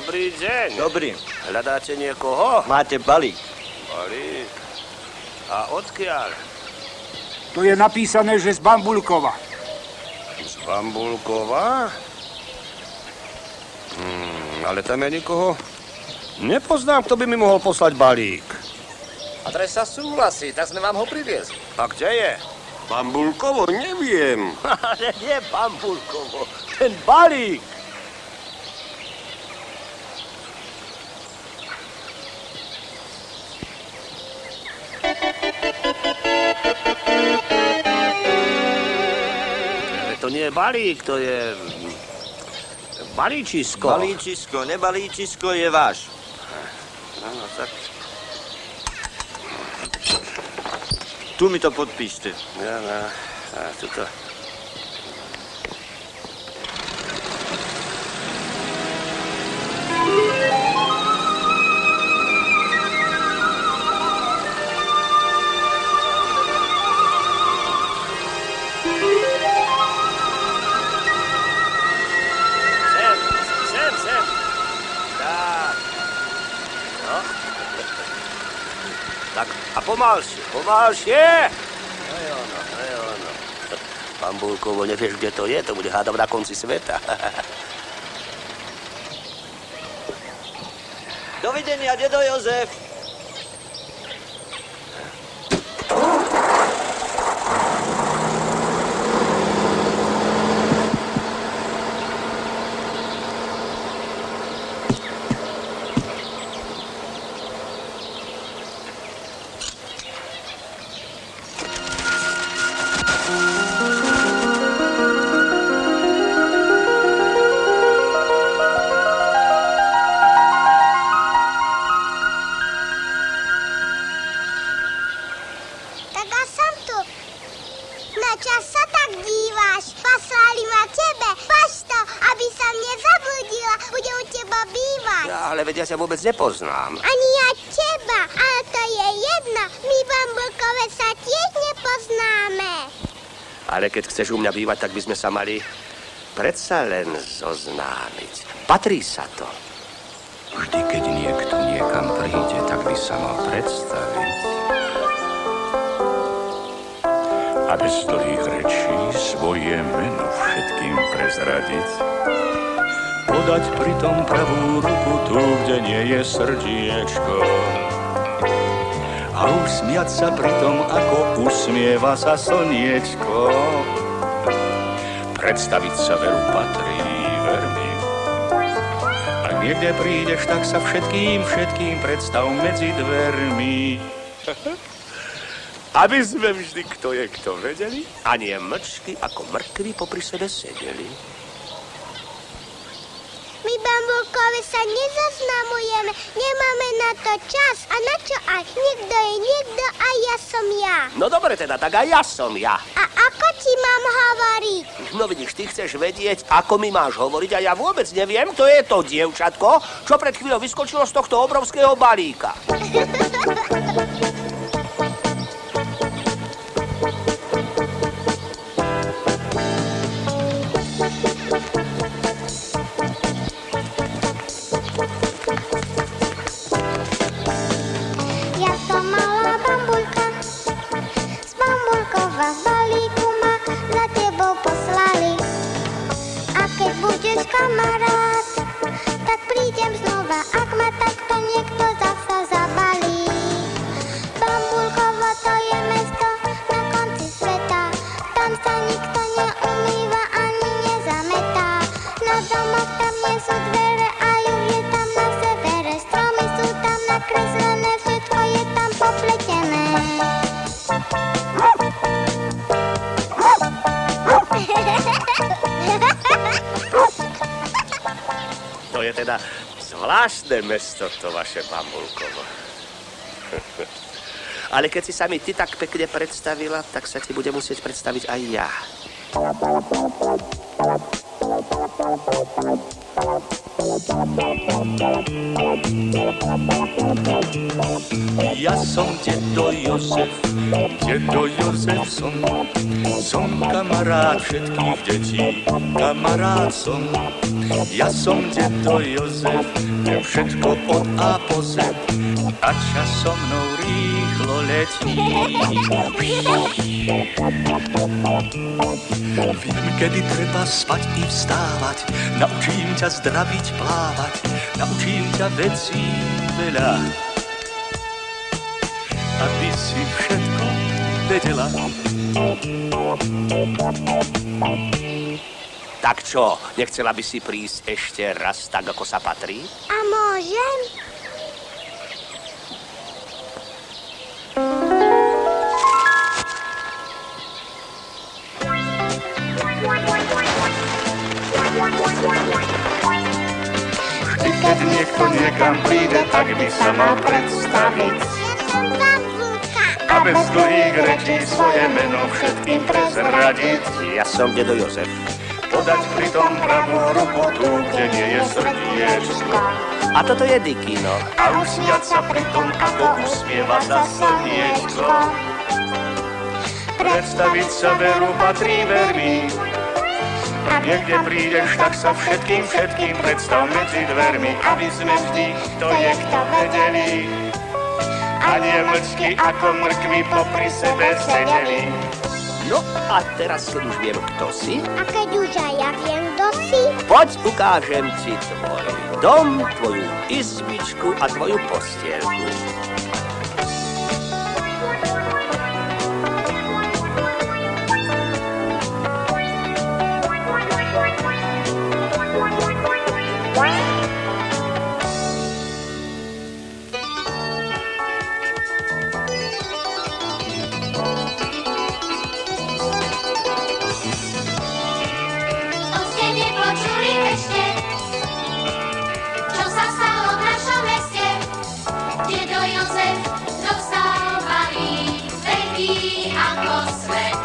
Dobrý deň. Dobrý. Hľadáte niekoho? Máte balík. Balík? A odkiaľ? To je napísané, že z Bambulkova. Z Bambulkova? Ale tam je nikoho nepoznám, kto by mi mohol poslať balík. Adresa súhlasí, tak sme vám ho priviezli. A kde je? Bambulkovo? Neviem. Ale nie Bambulkovo, ten balík. To nie je balík, to je balíčisko. Balíčisko, nebalíčisko je váš. Áno, tak. Tu mi to podpíšte. Áno, a tuto. Sem. Tak. No. Tak, a pomalšie. No je ono. Bambulkovo, nevieš, kde to je? To bude hádam na konci sveta. Dovidenia, dedo Jozef. Ja ťa vôbec nepoznám. Ani ja teba, ale to je jedno. My Bambulkové sa tiež nepoznáme. Ale keď chceš u mňa bývať, tak by sme sa mali predsa len zoznámiť. Patrí sa to. Vždy, keď niekto niekam príde, tak by sa mal predstaviť. A bez dlhých rečí svoje meno všetkým prezradiť. Podať pritom pravú ruku tu, kde nie je srdiečko. A usmiať sa pritom, ako usmieva sa slniečko. Predstaviť sa veru patrí, ver mi. Ak niekde prídeš, tak sa všetkým predstav medzi dvermi. Aby sme vždy, kto je kto, vedeli, a nie mlčky ako mrkvi popri sebe sedeli. My Bambulkové sa nezaznamujeme, nemáme na to čas. A na čo aj? Niekto je niekto a ja som ja. No dobre teda, tak aj ja som ja. A ako ti mám hovoriť? No vidíš, ty chceš vedieť, ako mi máš hovoriť a ja vôbec neviem, kto je to dievčatko, čo pred chvíľou vyskočilo z tohto obrovského balíka. Kamarát, tak prídem znova, ak ma takto niekto zasa zabalí. Bambulkovo to je mesto na konci sveta, tam sa nikto neumýva ani nezametá. Na domoch tam nie sú dvere a juh je tam na severe, stromy sú tam nakreslené, všetko je tam popletené. To je teda zvláštne mesto, to vaše Bambulkovo. Ale keď si sa mi ty tak pekne predstavila, tak sa ti budem musieť predstaviť aj ja. Ja som dedo Jozef som kamarát všetkých detí, kamarát som. Ja som dedo Jozef, viem všetko od A po Z, a čas so mnou rýchlo letí. Viem, kedy treba spať i vstávať, naučím ťa zdraviť, plávať, naučím ťa vecí veľa, aby si všetko vedela. Tak čo, nechcela by si prísť ešte raz tak, ako sa patrí? A môžem? Vždy, keď niekto niekam príde, tak by sa mal predstaviť. A bez dlhých rečí svoje meno všetkým prezradiť. Ja som dedo Jozef. Podať pritom pravú ruku tu, kde nie je srdiečko. A toto je Dikino. A usmiať sa pritom, ako usmieva sa slniečko. Predstaviť sa veru patrí veľmi. Niekde prídeš, tak sa všetkým predstav medzi dvermi, aby sme vždy, kto je kto, vedeli. A nie mlčky ako mrkvy popri sebe sedeli. No a teraz, keď už viem, kto si, A keď už aj ja viem, kto si, poď ukážem ti tvoj dom, tvoju izbičku a tvoju postielku. Dedo Jozef dostal balík, veľký ako svet.